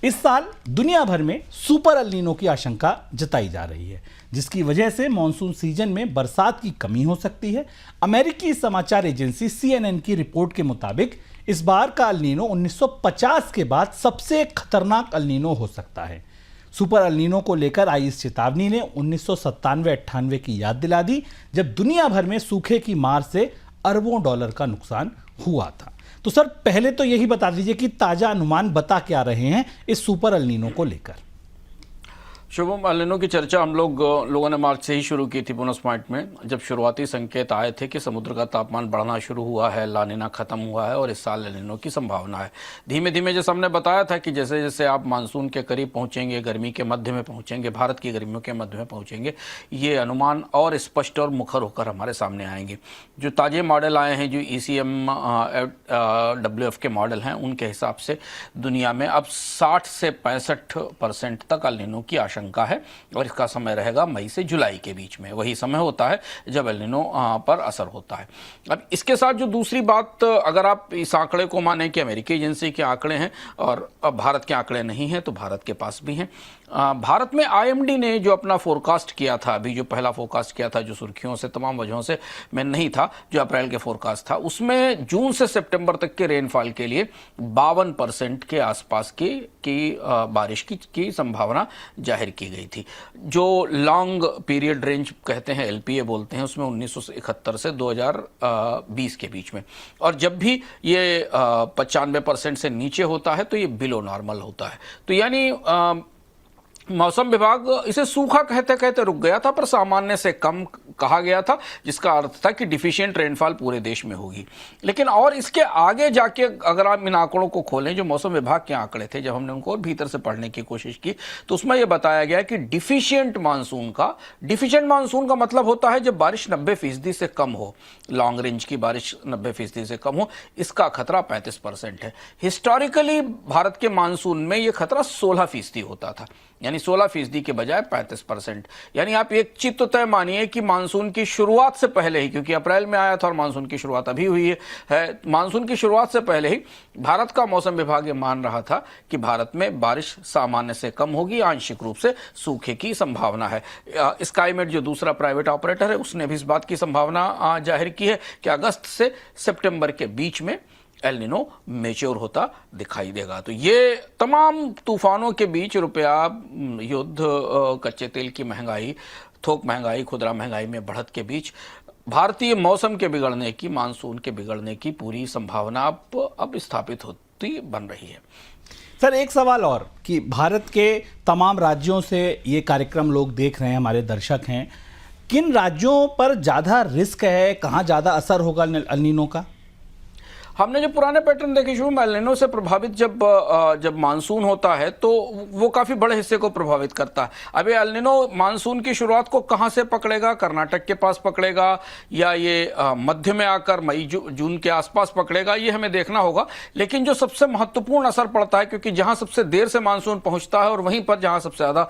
इस साल दुनिया भर में सुपर एल नीनो की आशंका जताई जा रही है, जिसकी वजह से मॉनसून सीजन में बरसात की कमी हो सकती है। अमेरिकी समाचार एजेंसी CNN की रिपोर्ट के मुताबिक इस बार का एल नीनो 1950 के बाद सबसे खतरनाक एल नीनो हो सकता है। सुपर एल नीनो को लेकर आई इस चेतावनी ने 1997-98 की याद दिला दी, जब दुनिया भर में सूखे की मार से अरबों डॉलर का नुकसान हुआ था। तो सर, पहले तो यही बता दीजिए कि ताजा अनुमान बता क्या रहे हैं इस सुपर एल नीनो को लेकर। शुभम, एल नीनो की चर्चा हम लोगों ने मार्च से ही शुरू की थी बोनस पॉइंट में, जब शुरुआती संकेत आए थे कि समुद्र का तापमान बढ़ना शुरू हुआ है, ला नीना खत्म हुआ है और इस साल एल नीनो की संभावना है। धीमे धीमे जैसे हमने बताया था कि जैसे जैसे आप मानसून के करीब पहुंचेंगे, गर्मी के मध्य में पहुंचेंगे, भारत की गर्मियों के मध्य में पहुंचेंगे, ये अनुमान और स्पष्ट और मुखर होकर हमारे सामने आएंगे। जो ताजे मॉडल आए हैं, जो ECM WF के मॉडल हैं, उनके हिसाब से दुनिया में अब 60 से 65% तक एल नीनो की आशंका है और इसका समय रहेगा मई से जुलाई के बीच में। वही समय होता है जब एल नीनो पर असर होता है। अब इसके साथ जो दूसरी बात, अगर आप इस आंकड़े को माने कि अमेरिकी एजेंसी के आंकड़े हैं और अब भारत के आंकड़े नहीं हैं, तो भारत के पास भी हैं। भारत में IMD ने जो अपना फोरकास्ट किया था, अभी जो पहला फोरकास्ट किया था, जो सुर्खियों से तमाम वजहों से में नहीं था, जो अप्रैल के फोरकास्ट था, उसमें जून से सितंबर तक के रेनफॉल के लिए 52% के आसपास की बारिश की संभावना जाहिर की गई थी। जो लॉन्ग पीरियड रेंज कहते हैं, LPA बोलते हैं, उसमें 1971 से 2020 के बीच में। और जब भी ये 95% से नीचे होता है तो ये बिलो नॉर्मल होता है। तो यानी मौसम विभाग इसे सूखा कहते कहते रुक गया था, पर सामान्य से कम कहा गया था, जिसका अर्थ था कि डिफिशिएंट रेनफॉल पूरे देश में होगी। लेकिन और इसके आगे जाके अगर आप इन आंकड़ों को खोलें, जो मौसम विभाग के आंकड़े थे, जब हमने उनको और भीतर से पढ़ने की कोशिश की, तो उसमें यह बताया गया कि डिफिशिएंट मानसून का मतलब होता है जब बारिश 90% से कम हो, लॉन्ग रेंज की बारिश 90% से कम हो, इसका खतरा 35% है। हिस्टोरिकली भारत के मानसून में यह खतरा 16% होता था, यानी 16% के बजाय 35%। यानी आप एक चीज तो तय मानिए कि मानसून की शुरुआत से पहले ही, क्योंकि अप्रैल में आया था और मानसून की शुरुआत अभी हुई है, मानसून की शुरुआत से पहले ही भारत का मौसम विभाग ये मान रहा था कि भारत में बारिश सामान्य से कम होगी, आंशिक रूप से सूखे की संभावना है। स्काईमेट जो दूसरा प्राइवेट ऑपरेटर है, उसने भी इस बात की संभावना जाहिर की है कि अगस्त से सितंबर के बीच में एल नीनो मैच्योर होता दिखाई देगा। तो ये तमाम तूफानों के बीच, रुपया, युद्ध, कच्चे तेल की महंगाई, थोक महंगाई, खुदरा महंगाई में बढ़त के बीच भारतीय मौसम के बिगड़ने की, मानसून के बिगड़ने की पूरी संभावना अब स्थापित होती बन रही है। सर, एक सवाल और कि भारत के तमाम राज्यों से ये कार्यक्रम लोग देख रहे हैं, हमारे दर्शक हैं, किन राज्यों पर ज़्यादा रिस्क है, कहाँ ज़्यादा असर होगा एल नीनो का? हमने जो पुराने पैटर्न देखे शुरू, एल नीनो से प्रभावित जब मानसून होता है तो वो काफी बड़े हिस्से को प्रभावित करता है। अभी एल नीनो मानसून की शुरुआत को कहां से पकड़ेगा, कर्नाटक के पास पकड़ेगा या ये मध्य में आकर मई जून के आसपास पकड़ेगा, ये हमें देखना होगा। लेकिन जो सबसे महत्वपूर्ण असर पड़ता है, क्योंकि जहां सबसे देर से मानसून पहुंचता है और वहीं पर जहां सबसे ज्यादा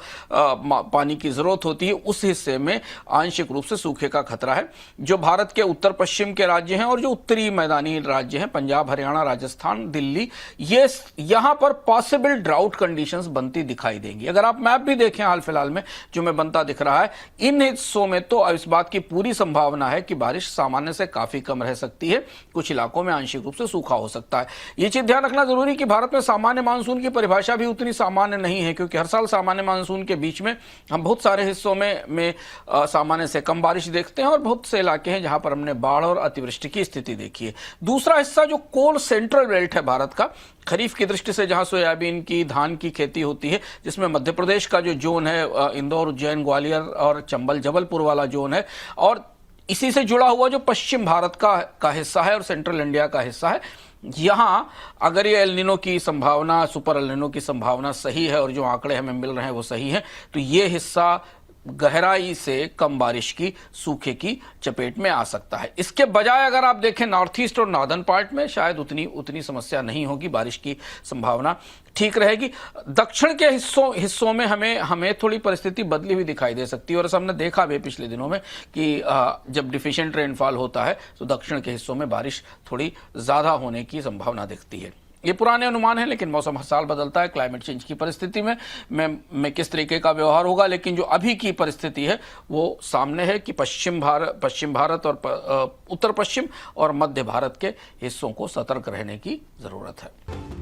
पानी की जरूरत होती है, उस हिस्से में आंशिक रूप से सूखे का खतरा है। जो भारत के उत्तर पश्चिम के राज्य हैं और जो उत्तरी मैदानी राज्य हैं, पंजाब, हरियाणा, राजस्थान, दिल्ली, ये यहां पर पॉसिबल ड्राउट कंडीशंस बनती दिखाई देंगी। अगर आप मैप भी देखें हाल फिलहाल में जो में बनता दिख रहा है, इन हिस्सों में तो इस बात की पूरी संभावना है कि बारिश सामान्य से काफी कम रह सकती है। कुछ इलाकों में आंशिक रूप से सूखा हो सकता है। यह चीज ध्यान रखना जरूरी कि भारत में सामान्य मानसून की परिभाषा भी उतनी सामान्य नहीं है, क्योंकि हर साल सामान्य मानसून के बीच में हम बहुत सारे हिस्सों में सामान्य से कम बारिश देखते हैं और बहुत से इलाके हैं जहां पर हमने बाढ़ और अतिवृष्टि की स्थिति देखी है। दूसरा हिस्सा जो कोल सेंट्रल बेल्ट है भारत का, खरीफ की दृष्टि से जहां सोयाबीन की, धान की खेती होती है, जिसमें मध्य प्रदेश का जो जोन है, इंदौर, उज्जैन, ग्वालियर और चंबल, जबलपुर वाला जोन है, और इसी से जुड़ा हुआ जो पश्चिम भारत का हिस्सा है और सेंट्रल इंडिया का हिस्सा है, यहां अगर ये एल नीनो की संभावना, सुपर एल नीनो की संभावना सही है और जो आंकड़े हमें मिल रहे हैं वो सही है, तो ये हिस्सा गहराई से कम बारिश की, सूखे की चपेट में आ सकता है। इसके बजाय अगर आप देखें नॉर्थ ईस्ट और नॉर्दर्न पार्ट में शायद उतनी समस्या नहीं होगी, बारिश की संभावना ठीक रहेगी। दक्षिण के हिस्सों में हमें थोड़ी परिस्थिति बदली हुई दिखाई दे सकती है और ऐसा हमने देखा भी पिछले दिनों में कि जब डिफिशिएंट रेनफॉल होता है तो दक्षिण के हिस्सों में बारिश थोड़ी ज्यादा होने की संभावना दिखती है। ये पुराने अनुमान हैं, लेकिन मौसम हर साल बदलता है। क्लाइमेट चेंज की परिस्थिति में किस तरीके का व्यवहार होगा, लेकिन जो अभी की परिस्थिति है वो सामने है कि पश्चिम भारत और उत्तर पश्चिम और मध्य भारत के हिस्सों को सतर्क रहने की ज़रूरत है।